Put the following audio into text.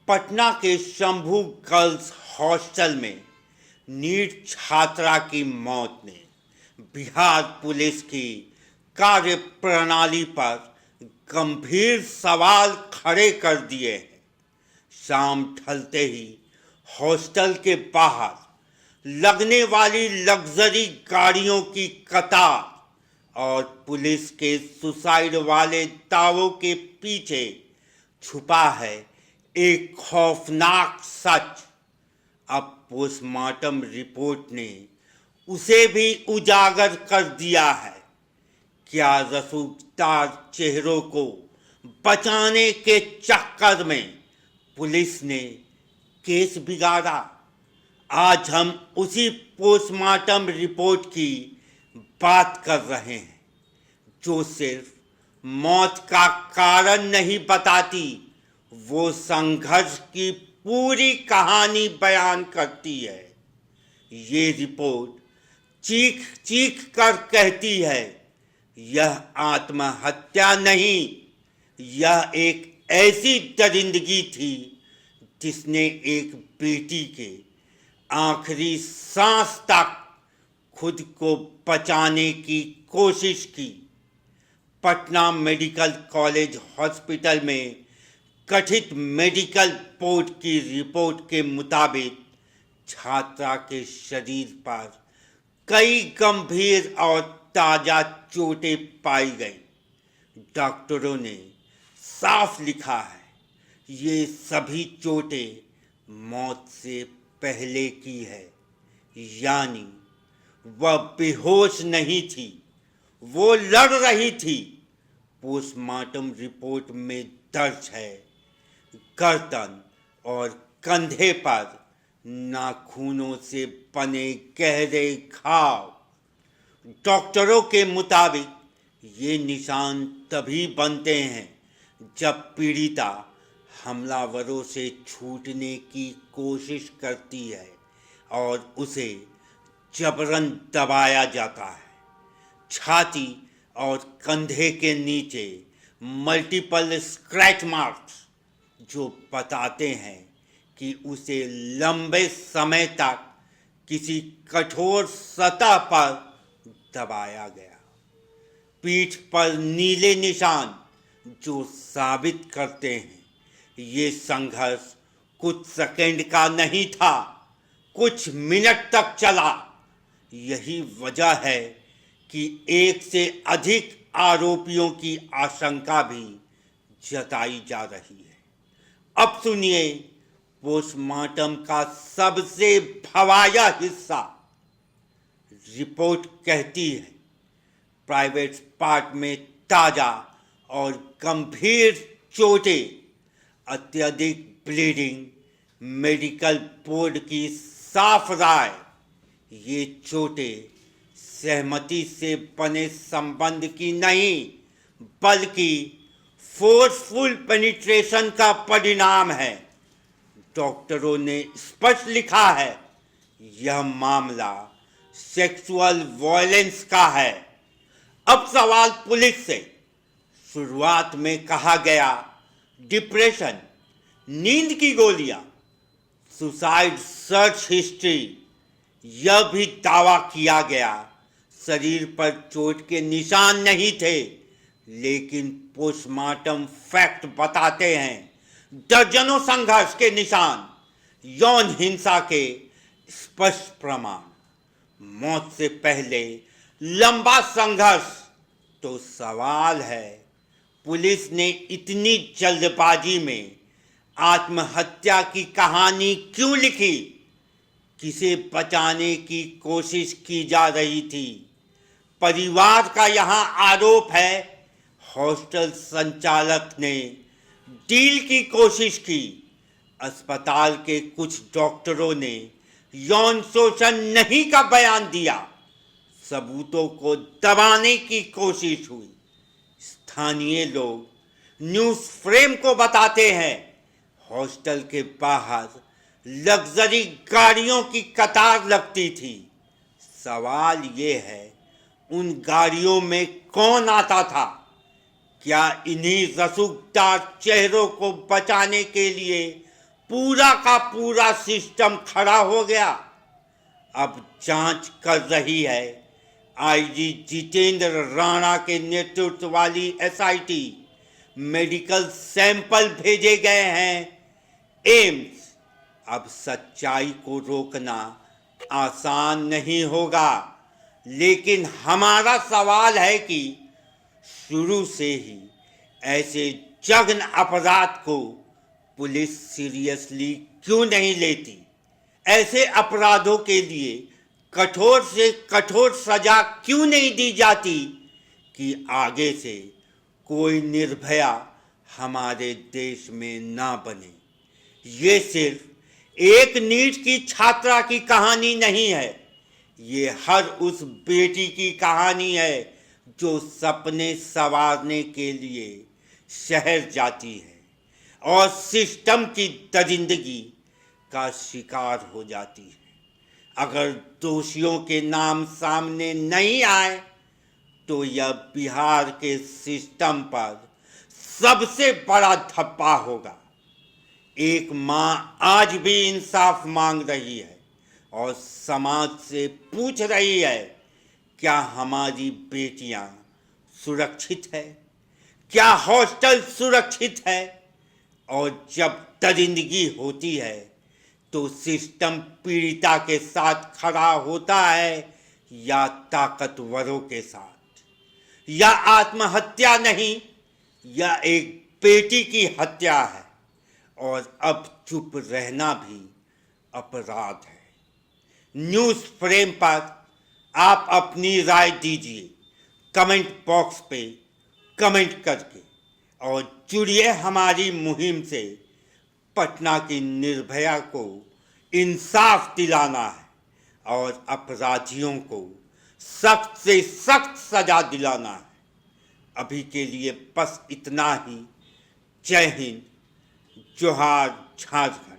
पटना के Shambhu girls hostel में NEET छात्रा की मौत ने बिहार पुलिस की कार्य प्रणाली पर गंभीर सवाल खड़े कर दिए हैं। शाम ढलते ही हॉस्टल के बाहर लगने वाली लग्जरी गाड़ियों की कतार और पुलिस के सुसाइड वाले दावों के पीछे छुपा है एक खौफनाक सच। अब पोस्टमार्टम रिपोर्ट ने उसे भी उजागर कर दिया है। क्या रसूखदार चेहरों को बचाने के चक्कर में पुलिस ने केस बिगाड़ा? आज हम उसी पोस्टमार्टम रिपोर्ट की बात कर रहे हैं, जो सिर्फ मौत का कारण नहीं बताती, वो संघर्ष की पूरी कहानी बयान करती है। ये रिपोर्ट चीख चीख कर कहती है, यह आत्महत्या नहीं, यह एक ऐसी दरिंदगी थी जिसने एक बेटी के आखिरी सांस तक खुद को बचाने की कोशिश की। पटना मेडिकल कॉलेज हॉस्पिटल में गठित मेडिकल बोर्ड की रिपोर्ट के मुताबिक छात्रा के शरीर पर कई गंभीर और ताजा चोटें पाई गई। डॉक्टरों ने साफ लिखा है, ये सभी चोटें मौत से पहले की है, यानी वह बेहोश नहीं थी, वो लड़ रही थी। पोस्टमार्टम रिपोर्ट में दर्ज है, गर्दन और कंधे पर नाखूनों से बने गहरे घाव। डॉक्टरों के मुताबिक ये निशान तभी बनते हैं जब पीड़िता हमलावरों से छूटने की कोशिश करती है और उसे जबरन दबाया जाता है। छाती और कंधे के नीचे मल्टीपल स्क्रैच मार्क्स जो बताते हैं कि उसे लंबे समय तक किसी कठोर सतह पर दबाया गया। पीठ पर नीले निशान जो साबित करते हैं ये संघर्ष कुछ सेकंड का नहीं था, कुछ मिनट तक चला। यही वजह है कि एक से अधिक आरोपियों की आशंका भी जताई जा रही है। अब सुनिए पोस्टमार्टम का सबसे भयावह हिस्सा। रिपोर्ट कहती है, प्राइवेट पार्ट में ताजा और गंभीर चोटें, अत्यधिक ब्लीडिंग, मेडिकल बोर्ड की साफ राय। ये चोटें सहमति से बने संबंध की नहीं, बल्कि फोर्सफुल पेनिट्रेशन का परिणाम है। डॉक्टरों ने स्पष्ट लिखा है, यह मामला सेक्सुअल वायलेंस का है। अब सवाल पुलिस से। शुरुआत में कहा गया डिप्रेशन, नींद की गोलियां, सुसाइड सर्च हिस्ट्री, यह भी दावा किया गया शरीर पर चोट के निशान नहीं थे, लेकिन पोस्टमार्टम फैक्ट बताते हैं दर्जनों संघर्ष के निशान, यौन हिंसा के स्पष्ट प्रमाण। मौत से पहले लंबा संघर्ष। तो सवाल है, पुलिस ने इतनी जल्दबाजी में आत्महत्या की कहानी क्यों लिखी? किसे बचाने की कोशिश की जा रही थी? परिवार का यहां आरोप है हॉस्टल संचालक ने डील की कोशिश की। अस्पताल के कुछ डॉक्टरों ने यौन शोषण नहीं का बयान दिया। सबूतों को दबाने की कोशिश हुई। स्थानीय लोग न्यूज़ फ्रेम को बताते हैं, हॉस्टल के बाहर लग्जरी गाड़ियों की कतार लगती थी। सवाल ये है, उन गाड़ियों में कौन आता था? क्या इन्हीं रसूखदार चेहरों को बचाने के लिए पूरा का पूरा सिस्टम खड़ा हो गया। अब जांच कर रही है आईजी जितेंद्र राणा के नेतृत्व वाली एसआईटी। मेडिकल सैंपल भेजे गए हैं एम्स। अब सच्चाई को रोकना आसान नहीं होगा, लेकिन हमारा सवाल है कि शुरू से ही ऐसे जघन्य अपराध को पुलिस सीरियसली क्यों नहीं लेती? ऐसे अपराधों के लिए कठोर से कठोर सजा क्यों नहीं दी जाती कि आगे से कोई निर्भया हमारे देश में ना बने? ये सिर्फ एक नीट की छात्रा की कहानी नहीं है, ये हर उस बेटी की कहानी है जो सपने संवारने के लिए शहर जाती है और सिस्टम की दरिंदगी का शिकार हो जाती है। अगर दोषियों के नाम सामने नहीं आए तो यह बिहार के सिस्टम पर सबसे बड़ा धब्बा होगा। एक मां आज भी इंसाफ मांग रही है और समाज से पूछ रही है, क्या हमारी बेटियां सुरक्षित है? क्या हॉस्टल सुरक्षित है? और जब दरिंदगी होती है तो सिस्टम पीड़िता के साथ खड़ा होता है या ताकतवरों के साथ? या आत्महत्या नहीं, यह एक बेटी की हत्या है और अब चुप रहना भी अपराध है। न्यूज़ फ्रेम पर आप अपनी राय दीजिए कमेंट बॉक्स पे कमेंट करके, और जुड़िए हमारी मुहिम से। पटना की निर्भया को इंसाफ दिलाना है और अपराधियों को सख्त से सख्त सजा दिलाना है। अभी के लिए बस इतना ही। जय हिंद, जोहार, झारखंड।